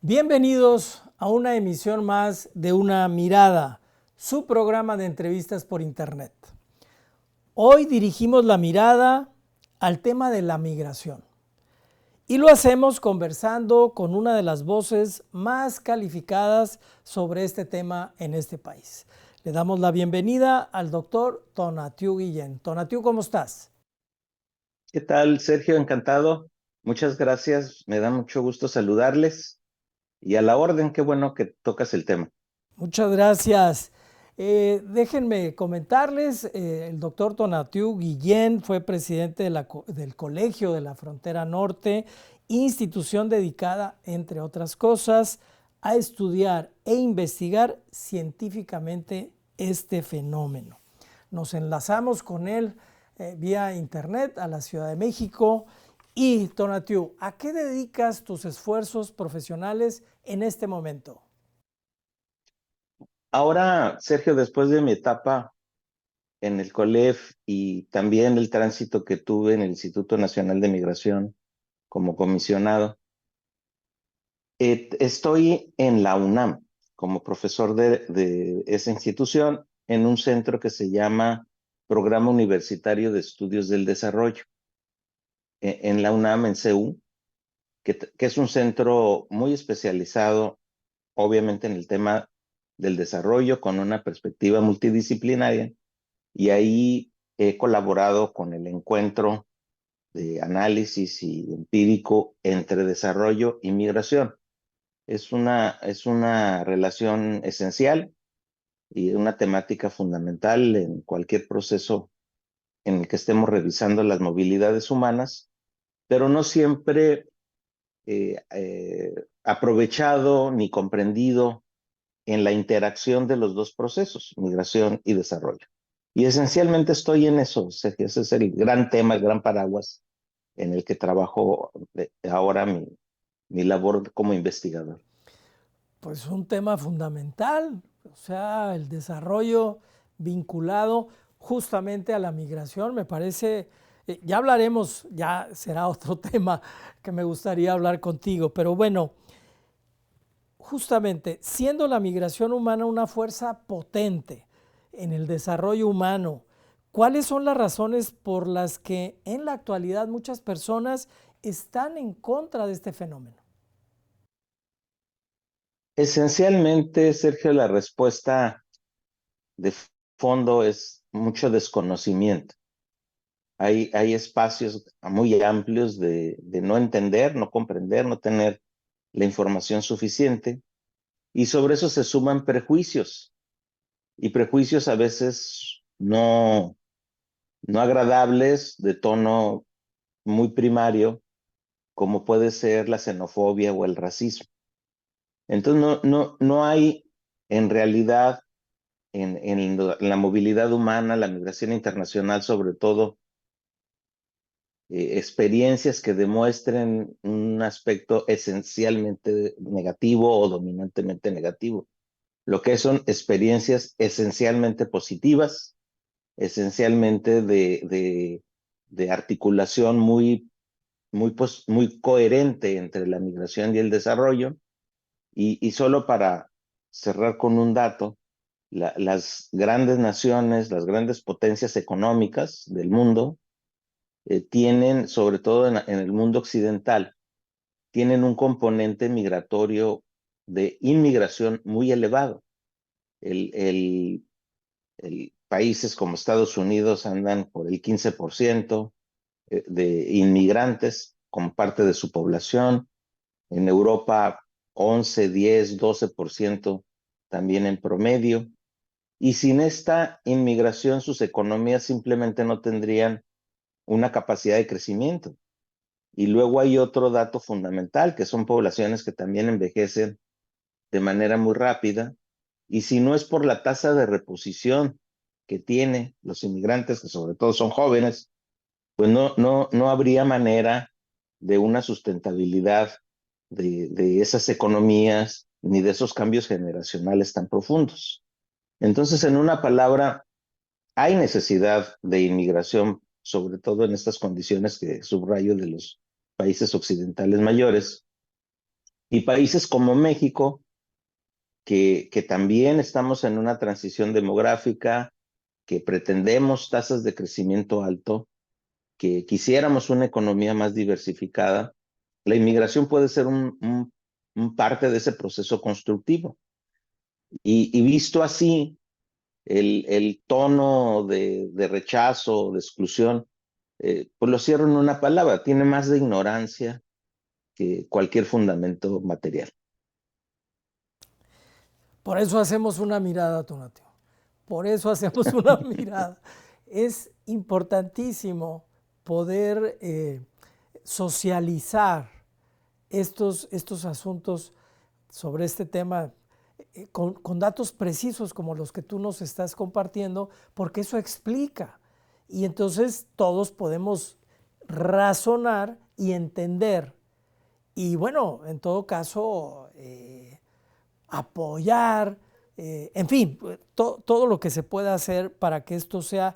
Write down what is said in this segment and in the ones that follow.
Bienvenidos a una emisión más de Una Mirada, su programa de entrevistas por internet. Hoy dirigimos la mirada al tema de la migración y lo hacemos conversando con una de las voces más calificadas sobre este tema en este país. Le damos la bienvenida al doctor Tonatiuh Guillén. Tonatiuh, ¿cómo estás? ¿Qué tal, Sergio? Encantado. Muchas gracias. Me da mucho gusto saludarles. Y a la orden, qué bueno que tocas el tema. Muchas gracias. Déjenme comentarles, el doctor Tonatiuh Guillén fue presidente del Colegio de la Frontera Norte, institución dedicada, entre otras cosas, a estudiar e investigar científicamente este fenómeno. Nos enlazamos con él vía internet a la Ciudad de México. Y Tonatiuh, ¿a qué dedicas tus esfuerzos profesionales en este momento? Ahora, Sergio, después de mi etapa en el COLEF y también el tránsito que tuve en el Instituto Nacional de Migración como comisionado, estoy en la UNAM como profesor de esa institución en un centro que se llama Programa Universitario de Estudios del Desarrollo, en la UNAM, en CEU, que es un centro muy especializado, obviamente, en el tema del desarrollo con una perspectiva multidisciplinaria, y ahí he colaborado con el encuentro de análisis y empírico entre desarrollo y migración. Es una relación esencial y una temática fundamental en cualquier proceso en el que estemos revisando las movilidades humanas, pero no siempre aprovechado ni comprendido en la interacción de los dos procesos, migración y desarrollo. Y esencialmente estoy en eso, Sergio. Ese es el gran tema, el gran paraguas en el que trabajo ahora mi labor como investigador. Pues un tema fundamental, o sea, el desarrollo vinculado justamente a la migración, me parece, ya hablaremos, ya será otro tema que me gustaría hablar contigo, pero bueno, justamente siendo la migración humana una fuerza potente en el desarrollo humano, ¿cuáles son las razones por las que en la actualidad muchas personas están en contra de este fenómeno? Esencialmente, Sergio, la respuesta de fondo es mucho desconocimiento. Hay espacios muy amplios de no entender, no comprender, no tener la información suficiente, y sobre eso se suman prejuicios, y prejuicios a veces no agradables, de tono muy primario, como puede ser la xenofobia o el racismo. Entonces no hay en realidad en la movilidad humana, la migración internacional sobre todo, experiencias que demuestren un aspecto esencialmente negativo o dominantemente negativo. Lo que son experiencias esencialmente positivas, esencialmente de articulación muy coherente entre la migración y el desarrollo. Y solo para cerrar con un dato, las grandes naciones, las grandes potencias económicas del mundo, tienen, sobre todo en el mundo occidental, tienen un componente migratorio de inmigración muy elevado. El, el, países como Estados Unidos andan por el 15% de inmigrantes como parte de su población. En Europa, 11, 10, 12% también en promedio. Y sin esta inmigración, sus economías simplemente no tendrían una capacidad de crecimiento. Y luego hay otro dato fundamental, que son poblaciones que también envejecen de manera muy rápida. Y si no es por la tasa de reposición que tienen los inmigrantes, que sobre todo son jóvenes, pues no habría manera de una sustentabilidad de esas economías ni de esos cambios generacionales tan profundos. Entonces, en una palabra, hay necesidad de inmigración, sobre todo en estas condiciones que subrayo de los países occidentales mayores, Y países como México, que también estamos en una transición demográfica, que pretendemos tasas de crecimiento alto, que quisiéramos una economía más diversificada, la inmigración puede ser un parte de ese proceso constructivo. Y visto así, el tono de rechazo, de exclusión, pues lo cierro en una palabra, tiene más de ignorancia que cualquier fundamento material. Por eso hacemos una mirada, Tonatio. Por eso hacemos una mirada. Es importantísimo poder socializar estos asuntos sobre este tema con datos precisos como los que tú nos estás compartiendo, porque eso explica. Y entonces todos podemos razonar y entender. Y bueno, en todo caso, apoyar, en fin, todo lo que se pueda hacer para que esto sea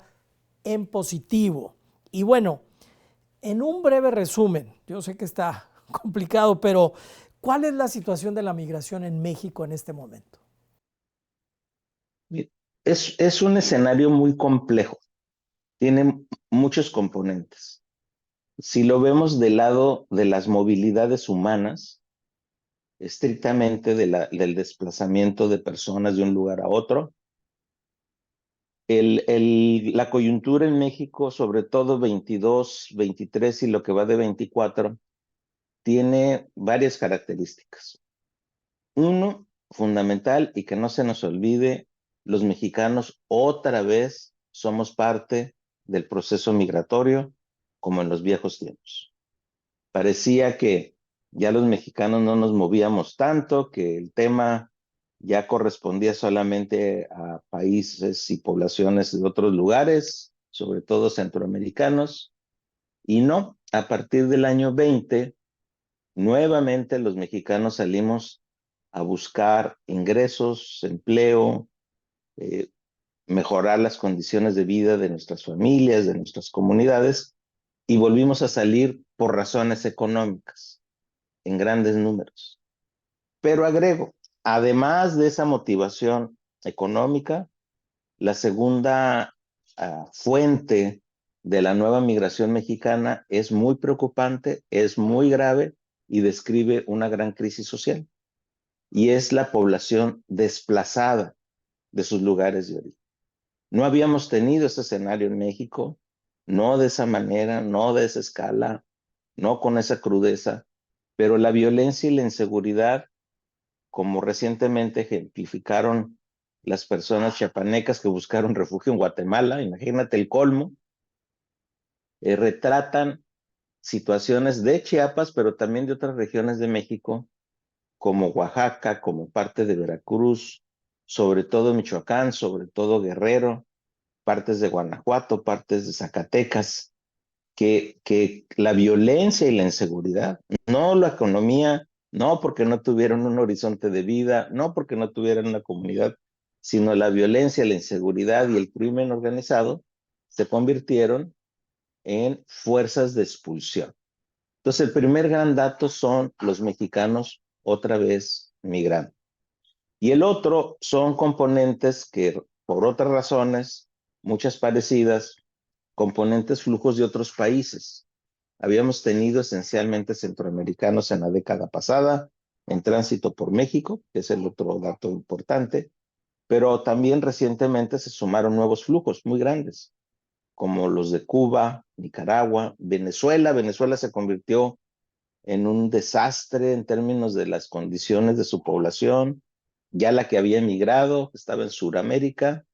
en positivo. Y bueno, en un breve resumen, yo sé que está complicado, pero ¿cuál es la situación de la migración en México en este momento? Es un escenario muy complejo, tiene muchos componentes. Si lo vemos del lado de las movilidades humanas, estrictamente del desplazamiento de personas de un lugar a otro, la coyuntura en México, sobre todo 22, 23 y lo que va de 24, tiene varias características. Uno, fundamental y que no se nos olvide, los mexicanos otra vez somos parte del proceso migratorio como en los viejos tiempos. Parecía que ya los mexicanos no nos movíamos tanto, que el tema ya correspondía solamente a países y poblaciones de otros lugares, sobre todo centroamericanos, y no, a partir del año 20, nuevamente los mexicanos salimos a buscar ingresos, empleo, eh, mejorar las condiciones de vida de nuestras familias, de nuestras comunidades, y volvimos a salir por razones económicas en grandes números. Pero agrego, además de esa motivación económica, la segunda fuente de la nueva migración mexicana es muy preocupante, es muy grave y describe una gran crisis social. Y es la población desplazada de sus lugares de origen. No habíamos tenido ese escenario en México, no de esa manera, no de esa escala, no con esa crudeza, pero la violencia y la inseguridad, como recientemente ejemplificaron las personas chiapanecas que buscaron refugio en Guatemala, imagínate el colmo, retratan situaciones de Chiapas, pero también de otras regiones de México, como Oaxaca, como parte de Veracruz, sobre todo Michoacán, sobre todo Guerrero, partes de Guanajuato, partes de Zacatecas, que la violencia y la inseguridad, no la economía, no porque no tuvieran un horizonte de vida, no porque no tuvieran una comunidad, sino la violencia, la inseguridad y el crimen organizado se convirtieron en fuerzas de expulsión. Entonces, el primer gran dato son los mexicanos otra vez migrando. Y el otro son componentes que, por otras razones, muchas parecidas, componentes flujos de otros países. Habíamos tenido esencialmente centroamericanos en la década pasada en tránsito por México, que es el otro dato importante, pero también recientemente se sumaron nuevos flujos muy grandes, como los de Cuba, Nicaragua, Venezuela. Venezuela se convirtió en un desastre en términos de las condiciones de su población. Ya la que había emigrado estaba en Sudamérica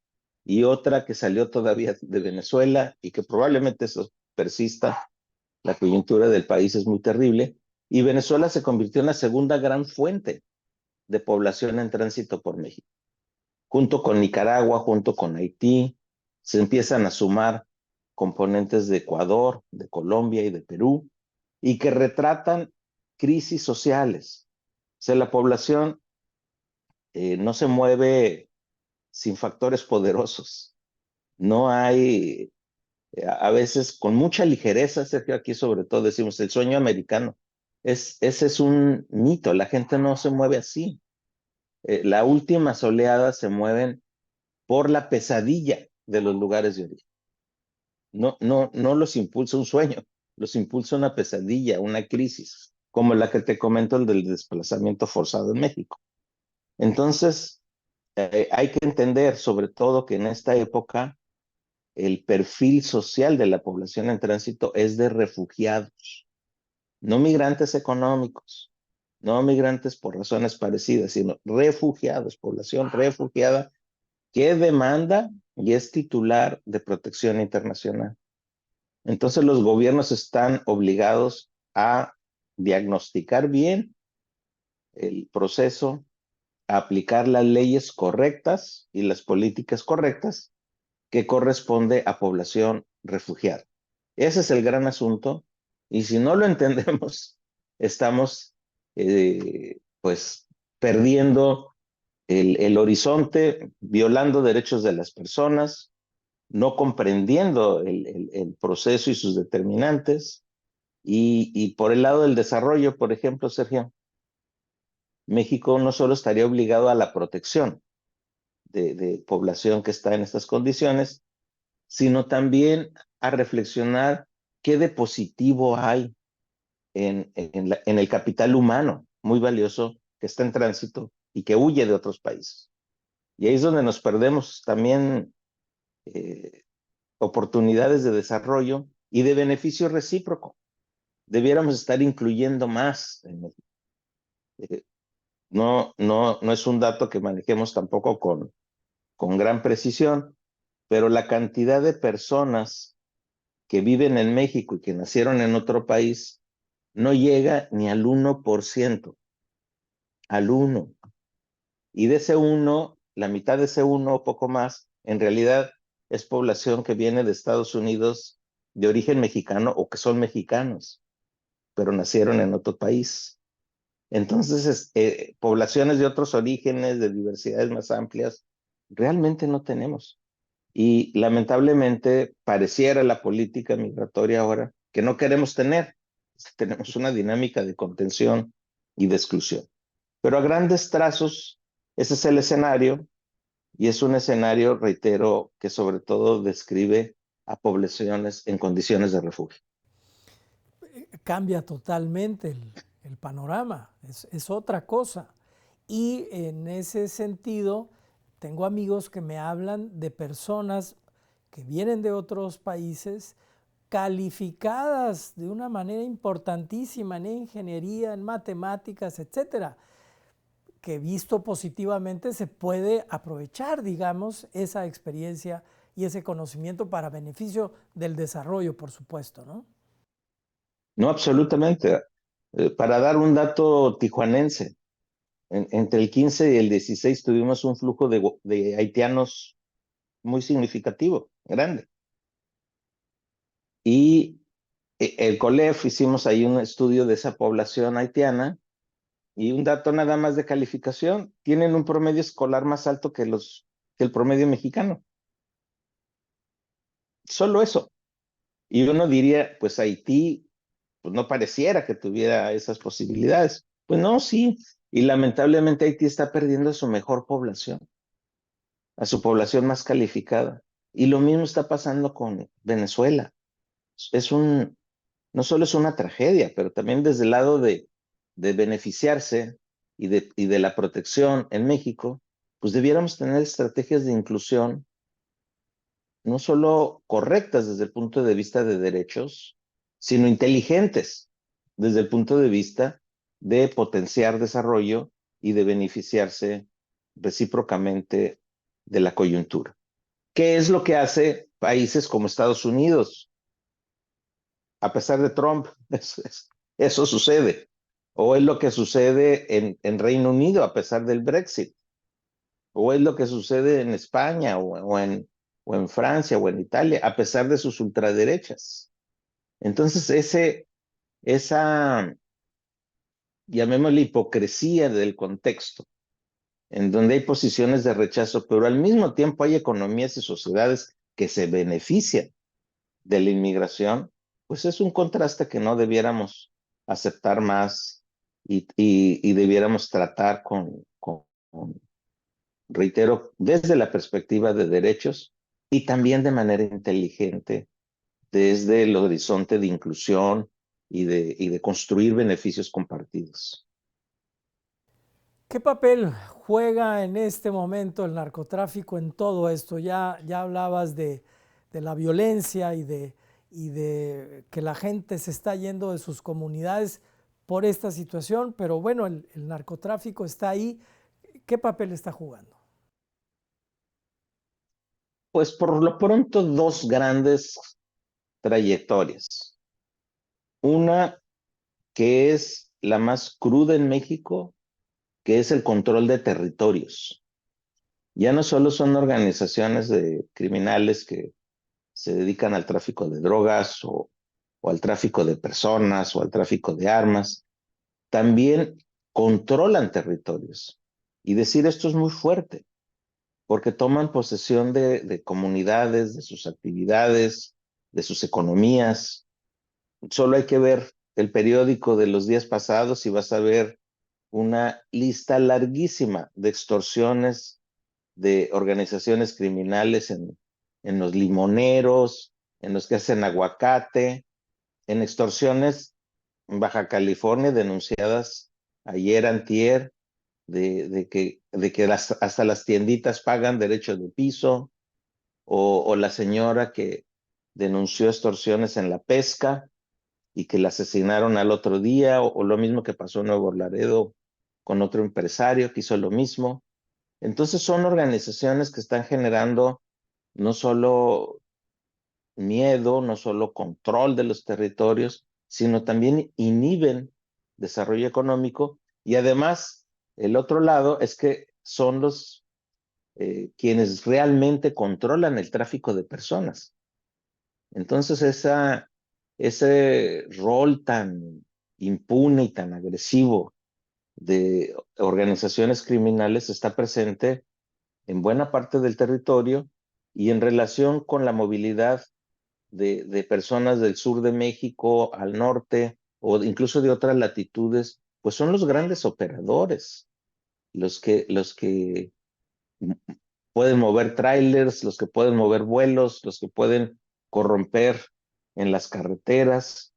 y otra que salió todavía de Venezuela y que probablemente eso persista. La coyuntura del país es muy terrible y Venezuela se convirtió en la segunda gran fuente de población en tránsito por México. Junto con Nicaragua, junto con Haití, se empiezan a sumar componentes de Ecuador, de Colombia y de Perú, y que retratan crisis sociales. O sea, la población no se mueve sin factores poderosos. No hay, a veces con mucha ligereza, Sergio, aquí sobre todo decimos el sueño americano. Ese es un mito, la gente no se mueve así. La última oleada se mueven por la pesadilla de los lugares de origen. No los impulsa un sueño, los impulsa una pesadilla, una crisis, como la que te comento, el del desplazamiento forzado en México. Entonces, hay que entender sobre todo que en esta época el perfil social de la población en tránsito es de refugiados, no migrantes económicos, no migrantes por razones parecidas, sino refugiados, población refugiada que demanda y es titular de protección internacional. Entonces los gobiernos están obligados a diagnosticar bien el proceso, a aplicar las leyes correctas y las políticas correctas que corresponde a población refugiada. Ese es el gran asunto y si no lo entendemos, estamos pues perdiendo el horizonte, violando derechos de las personas, no comprendiendo el proceso y sus determinantes. Y por el lado del desarrollo, por ejemplo, Sergio, México no solo estaría obligado a la protección de población que está en estas condiciones, sino también a reflexionar qué de positivo hay en el capital humano, muy valioso, que está en tránsito y que huye de otros países. Y ahí es donde nos perdemos también eh, oportunidades de desarrollo y de beneficio recíproco. Debiéramos estar incluyendo más. Eh, no es un dato que manejemos tampoco con gran precisión, pero la cantidad de personas que viven en México y que nacieron en otro país no llega ni al 1%, al 1. Y de ese 1, la mitad de ese 1 o poco más, en realidad es población que viene de Estados Unidos de origen mexicano o que son mexicanos, pero nacieron en otro país. Entonces, poblaciones de otros orígenes, de diversidades más amplias, realmente no tenemos. Y lamentablemente pareciera la política migratoria ahora que no queremos tener. Tenemos una dinámica de contención y de exclusión. Pero a grandes trazos, ese es el escenario y es un escenario, reitero, que sobre todo describe a poblaciones en condiciones de refugio. Cambia totalmente el panorama, es otra cosa. Y en ese sentido, tengo amigos que me hablan de personas que vienen de otros países calificadas de una manera importantísima en ingeniería, en matemáticas, etcétera, que visto positivamente se puede aprovechar, digamos, esa experiencia y ese conocimiento para beneficio del desarrollo, por supuesto, ¿no? No, absolutamente. Para dar un dato tijuanense, entre el 15 y el 16 tuvimos un flujo de haitianos muy significativo, grande. Y el COLEF hicimos ahí un estudio de esa población haitiana y un dato nada más de calificación, tienen un promedio escolar más alto que el promedio mexicano. Solo eso. Y uno diría, pues Haití, pues no pareciera que tuviera esas posibilidades. Pues no, sí. Y lamentablemente Haití está perdiendo a su mejor población, a su población más calificada. Y lo mismo está pasando con Venezuela. Es un, no solo es una tragedia, pero también desde el lado de beneficiarse y de la protección en México, pues debiéramos tener estrategias de inclusión no solo correctas desde el punto de vista de derechos, sino inteligentes desde el punto de vista de potenciar desarrollo y de beneficiarse recíprocamente de la coyuntura. ¿Qué es lo que hace países como Estados Unidos? A pesar de Trump, eso sucede. O es lo que sucede en Reino Unido a pesar del Brexit. O es lo que sucede en España o en Francia o en Italia a pesar de sus ultraderechas. Entonces, esa, llamémosle hipocresía del contexto, en donde hay posiciones de rechazo, pero al mismo tiempo hay economías y sociedades que se benefician de la inmigración, pues es un contraste que no debiéramos aceptar más y debiéramos tratar reitero, desde la perspectiva de derechos y también de manera inteligente, desde el horizonte de inclusión y de construir beneficios compartidos. ¿Qué papel juega en este momento el narcotráfico en todo esto? Ya hablabas de la violencia y de que la gente se está yendo de sus comunidades por esta situación, pero bueno, el narcotráfico está ahí. ¿Qué papel está jugando? Pues por lo pronto dos grandes trayectorias. Una que es la más cruda en México, que es el control de territorios. Ya no solo son organizaciones de criminales que se dedican al tráfico de drogas o al tráfico de personas o al tráfico de armas, también controlan territorios. Y decir esto es muy fuerte, porque toman posesión de comunidades, de sus actividades, de sus economías. Solo hay que ver el periódico de los días pasados y vas a ver una lista larguísima de extorsiones de organizaciones criminales en los limoneros, en los que hacen aguacate, en extorsiones en Baja California denunciadas ayer, antier, de que hasta las tienditas pagan derecho de piso, o la señora que denunció extorsiones en la pesca y que la asesinaron al otro día, o lo mismo que pasó en Nuevo Laredo con otro empresario que hizo lo mismo. Entonces son organizaciones que están generando no solo miedo, no solo control de los territorios, sino también inhiben desarrollo económico. Y además, el otro lado es que son los quienes realmente controlan el tráfico de personas. Entonces, ese rol tan impune y tan agresivo de organizaciones criminales está presente en buena parte del territorio y en relación con la movilidad de personas del sur de México al norte o incluso de otras latitudes, pues son los grandes operadores, los que pueden mover trailers, los que pueden mover vuelos, los que pueden corromper en las carreteras,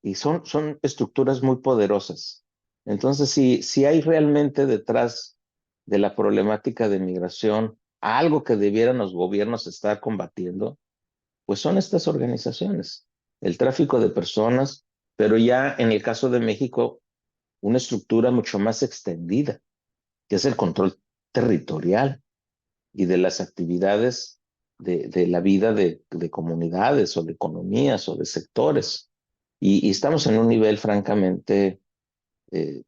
y son estructuras muy poderosas. Entonces, si hay realmente detrás de la problemática de migración algo que debieran los gobiernos estar combatiendo, pues son estas organizaciones, el tráfico de personas, pero ya en el caso de México, una estructura mucho más extendida, que es el control territorial y de las actividades de la vida de comunidades o de economías o de sectores. Y estamos en un nivel francamente eh,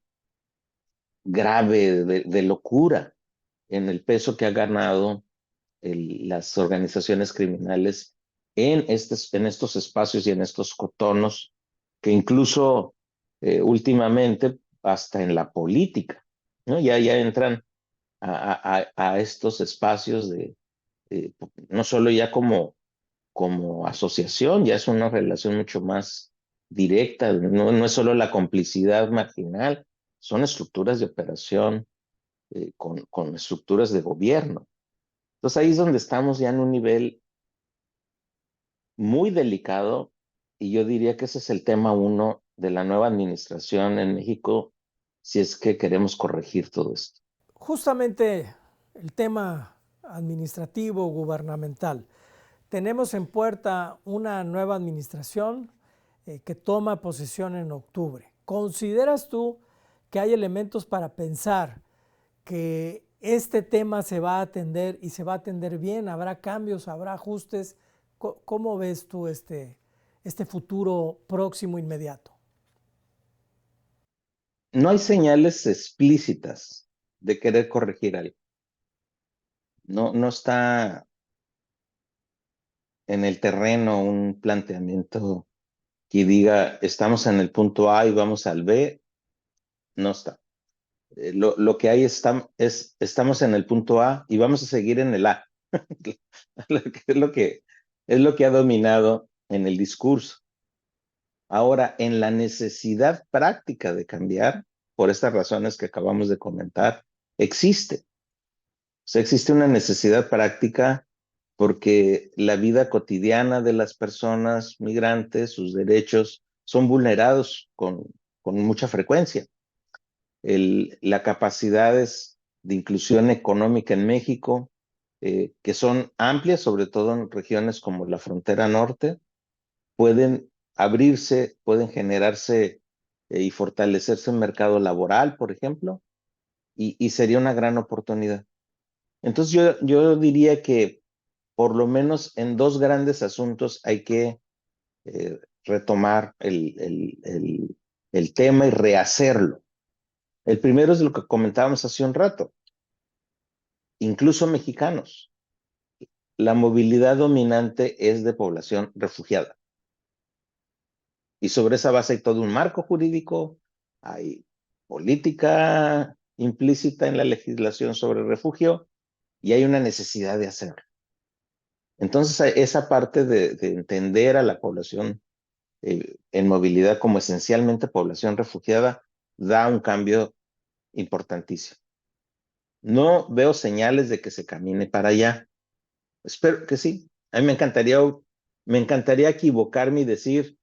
grave de locura en el peso que ha ganado las organizaciones criminales en estos espacios y en estos cotonos, que incluso últimamente hasta en la política, ¿no? Ya entran a estos espacios no solo ya como asociación, ya es una relación mucho más directa, no es solo la complicidad marginal, son estructuras de operación con estructuras de gobierno. Entonces ahí es donde estamos ya en un nivel muy delicado, y yo diría que ese es el tema uno de la nueva administración en México, si es que queremos corregir todo esto. Justamente el tema administrativo, gubernamental. Tenemos en puerta una nueva administración que toma posesión en octubre. ¿Consideras tú que hay elementos para pensar que este tema se va a atender y se va a atender bien? ¿Habrá cambios, habrá ajustes? ¿Cómo ves tú este futuro próximo inmediato? No hay señales explícitas de querer corregir algo. No está en el terreno un planteamiento que diga estamos en el punto A y vamos al B. No está. Lo que hay estamos en el punto A y vamos a seguir en el A. Es lo que ha dominado en el discurso. Ahora, en la necesidad práctica de cambiar, por estas razones que acabamos de comentar, existe. O sea, existe una necesidad práctica porque la vida cotidiana de las personas migrantes, sus derechos, son vulnerados con mucha frecuencia. Las capacidades de inclusión económica en México, que son amplias, sobre todo en regiones como la frontera norte, pueden abrirse, pueden generarse y fortalecerse un mercado laboral, por ejemplo, y sería una gran oportunidad. Entonces yo diría que por lo menos en dos grandes asuntos hay que retomar el tema y rehacerlo. El primero es lo que comentábamos hace un rato, incluso mexicanos. La movilidad dominante es de población refugiada. Y sobre esa base hay todo un marco jurídico, hay política implícita en la legislación sobre refugio y hay una necesidad de hacerlo. Entonces, esa parte de entender a la población en movilidad como esencialmente población refugiada da un cambio importantísimo. No veo señales de que se camine para allá. Espero que sí. A mí me encantaría equivocarme y decir,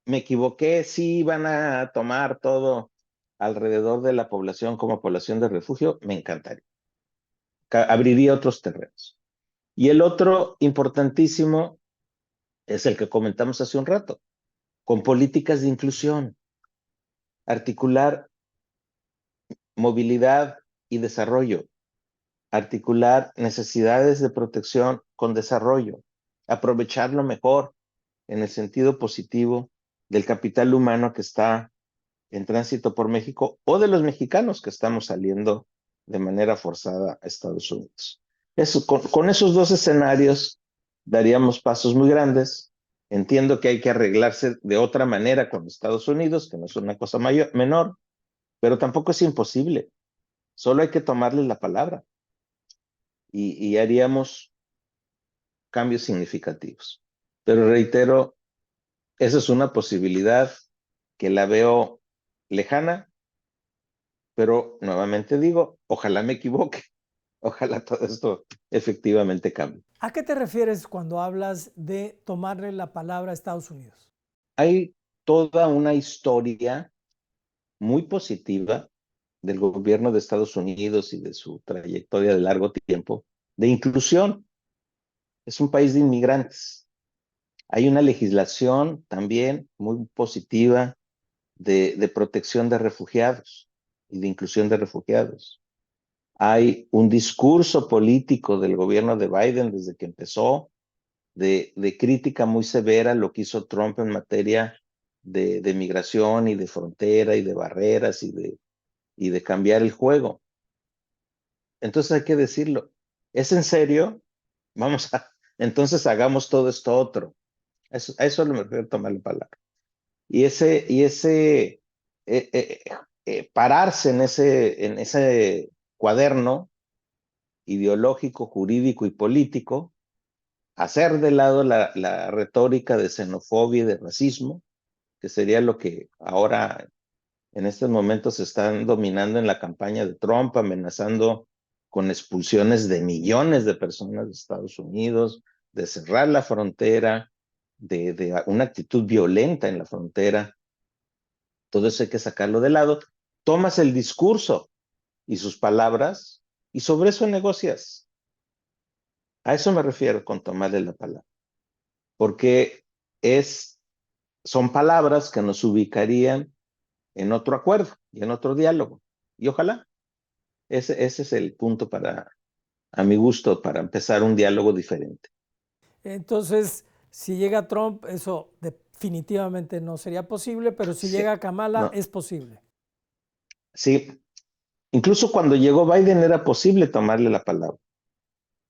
me equivoqué, sí van a tomar todo alrededor de la población como población de refugio, me encantaría. Abriría otros terrenos. Y el otro importantísimo es el que comentamos hace un rato, con políticas de inclusión, articular movilidad y desarrollo, articular necesidades de protección con desarrollo, aprovecharlo mejor en el sentido positivo del capital humano que está en tránsito por México o de los mexicanos que estamos saliendo de manera forzada a Estados Unidos. Eso, con esos dos escenarios daríamos pasos muy grandes. Entiendo que hay que arreglarse de otra manera con Estados Unidos, que no es una cosa menor, pero tampoco es imposible. Solo hay que tomarles la palabra y haríamos cambios significativos. Pero reitero, esa es una posibilidad que la veo lejana, pero nuevamente digo, ojalá me equivoque, ojalá todo esto efectivamente cambie. ¿A qué te refieres cuando hablas de tomarle la palabra a Estados Unidos? Hay toda una historia muy positiva del gobierno de Estados Unidos y de su trayectoria de largo tiempo de inclusión. Es un país de inmigrantes. Hay una legislación también muy positiva de protección de refugiados y de inclusión de refugiados. Hay un discurso político del gobierno de Biden desde que empezó de crítica muy severa a lo que hizo Trump en materia de migración y de frontera y de barreras y de cambiar el juego. Entonces hay que decirlo. ¿Es en serio? Vamos a, entonces hagamos todo esto otro. A eso me refiero tomar la palabra. Y ese pararse en ese cuaderno ideológico, jurídico y político, hacer de lado la retórica de xenofobia y de racismo, que sería lo que ahora en estos momentos están dominando en la campaña de Trump, amenazando con expulsiones de millones de personas de Estados Unidos, de cerrar la frontera, de una actitud violenta en la frontera. Todo eso hay que sacarlo de lado. Tomas el discurso y sus palabras y sobre eso negocias. A eso me refiero con tomarle la palabra. Porque son palabras que nos ubicarían en otro acuerdo y en otro diálogo. Y ojalá, ese es el punto a mi gusto, para empezar un diálogo diferente. Entonces, si llega Trump, eso definitivamente no sería posible, pero si Sí, llega Kamala, no, es posible. sí. Incluso cuando llegó Biden era posible tomarle la palabra.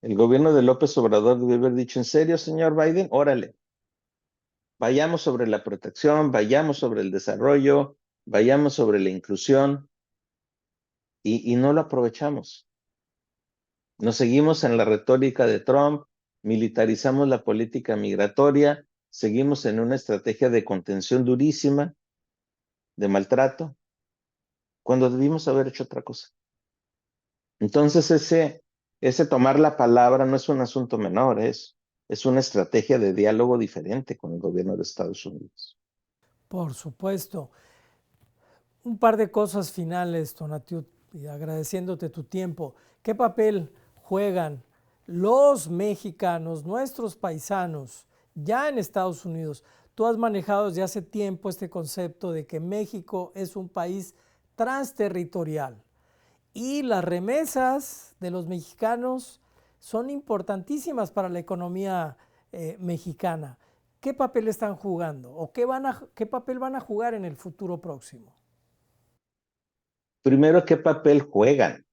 El gobierno de López Obrador debe haber dicho, ¿en serio, señor Biden? Órale, vayamos sobre la protección, vayamos sobre el desarrollo, vayamos sobre la inclusión y no lo aprovechamos. Nos seguimos en la retórica de Trump, militarizamos la política migratoria seguimos en una estrategia de contención durísima, de maltrato, cuando debimos haber hecho otra cosa. Entonces ese tomar la palabra no es un asunto menor, es una estrategia de diálogo diferente con el gobierno de Estados Unidos. Por supuesto. Un par de cosas finales, Tonatiuh, y agradeciéndote tu tiempo. ¿Qué papel juegan los mexicanos, nuestros paisanos, ya en Estados Unidos? Tú has manejado desde hace tiempo este concepto de que México es un país transterritorial y las remesas de los mexicanos son importantísimas para la economía mexicana. ¿Qué papel están jugando o qué papel van a jugar en el futuro próximo? Primero, ¿qué papel juegan?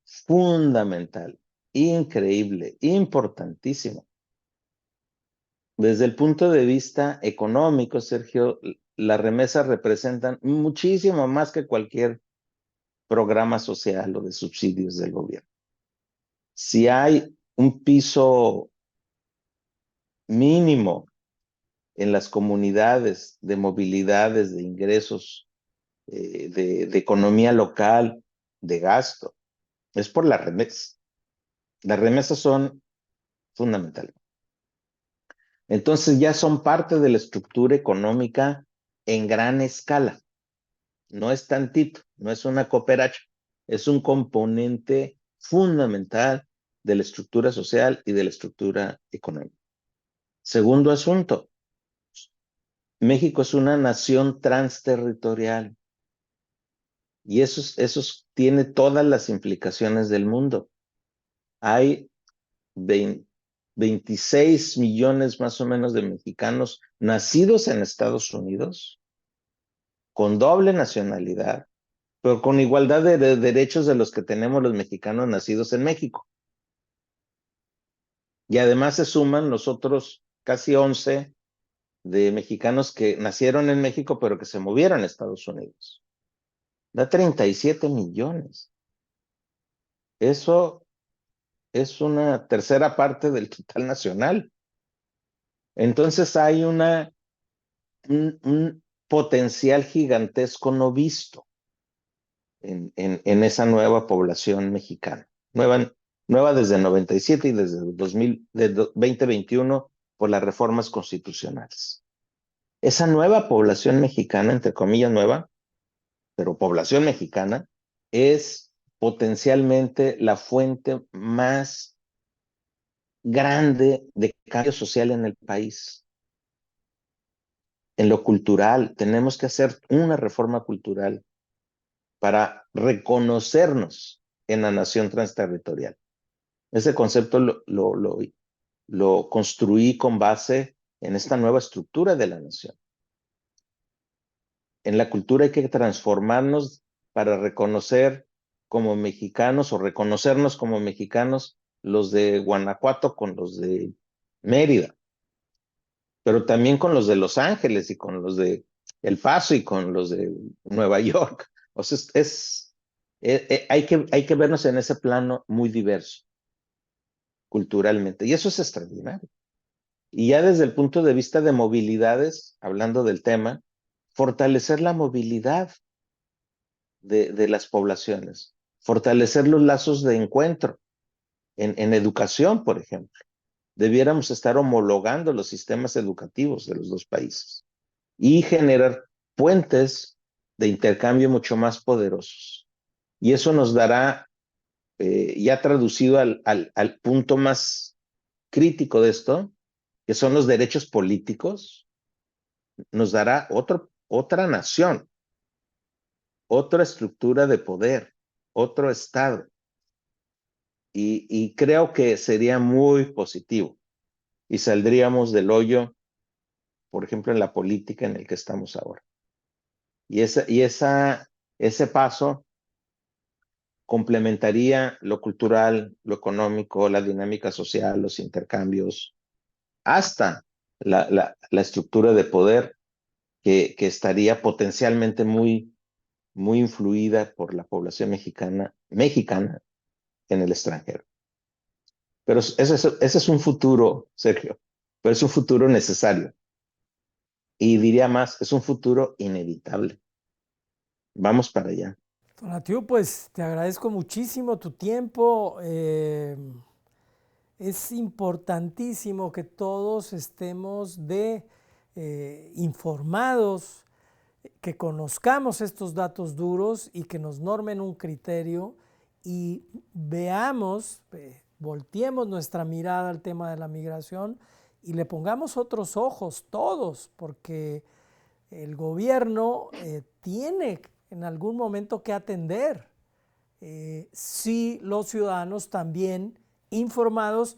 Fundamental, increíble, importantísimo. Desde el punto de vista económico, Sergio, las remesas representan muchísimo más que cualquier programa social o de subsidios del gobierno. Si hay un piso mínimo en las comunidades de movilidades, de ingresos, de economía local, de gasto, es por las remesas. Las remesas son fundamentales. Entonces ya son parte de la estructura económica en gran escala. No es tantito, no es una cooperacha, es un componente fundamental de la estructura social y de la estructura económica. Segundo asunto, México es una nación transterritorial y eso tiene todas las implicaciones del mundo. Hay 26 millones más o menos de mexicanos nacidos en Estados Unidos, con doble nacionalidad, pero con igualdad de derechos de los que tenemos los mexicanos nacidos en México. Y además se suman los otros casi 11 de mexicanos que nacieron en México, pero que se movieron a Estados Unidos. Da 37 millones. Eso es una tercera parte del total nacional. Entonces hay un potencial gigantesco no visto en esa nueva población mexicana. Nueva desde el 97 y desde el 2021 por las reformas constitucionales. Esa nueva población mexicana, entre comillas nueva, pero población mexicana, es potencialmente la fuente más grande de cambio social en el país. En lo cultural, tenemos que hacer una reforma cultural para reconocernos en la nación transterritorial. Ese concepto lo construí con base en esta nueva estructura de la nación. En la cultura hay que transformarnos para reconocer como mexicanos o reconocernos como mexicanos los de Guanajuato con los de Mérida, pero también con los de Los Ángeles y con los de El Paso y con los de Nueva York. O sea, hay que vernos en ese plano muy diverso culturalmente y eso es extraordinario. Y ya desde el punto de vista de movilidades, hablando del tema, fortalecer la movilidad de las poblaciones, fortalecer los lazos de encuentro en educación, por ejemplo. Debiéramos estar homologando los sistemas educativos de los dos países y generar puentes de intercambio mucho más poderosos. Y eso nos dará, ya traducido al punto más crítico de esto, que son los derechos políticos, nos dará otra nación, otra estructura de poder, otro Estado. Y creo que sería muy positivo y saldríamos del hoyo, por ejemplo, en la política en el que estamos ahora. Ese paso complementaría lo cultural, lo económico, la dinámica social, los intercambios, hasta la estructura de poder que estaría potencialmente muy influida por la población mexicana en el extranjero. Pero ese es un futuro, Sergio, pero es un futuro necesario. Y diría más, es un futuro inevitable. Vamos para allá. Tonatiuh, pues te agradezco muchísimo tu tiempo. Es importantísimo que todos estemos informados, que conozcamos estos datos duros y que nos normen un criterio y veamos, volteemos nuestra mirada al tema de la migración y le pongamos otros ojos todos, porque el gobierno tiene en algún momento que atender si los ciudadanos también informados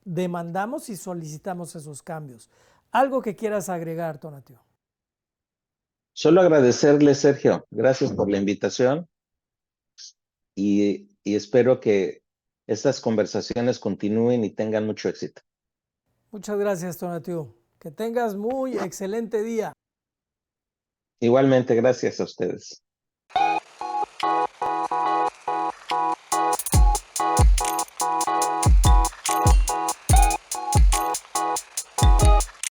demandamos y solicitamos esos cambios. Algo que quieras agregar, Tonatiuh. Solo agradecerle, Sergio. Gracias por la invitación y espero que estas conversaciones continúen y tengan mucho éxito. Muchas gracias, Tonatiuh. Que tengas muy excelente día. Igualmente, gracias a ustedes.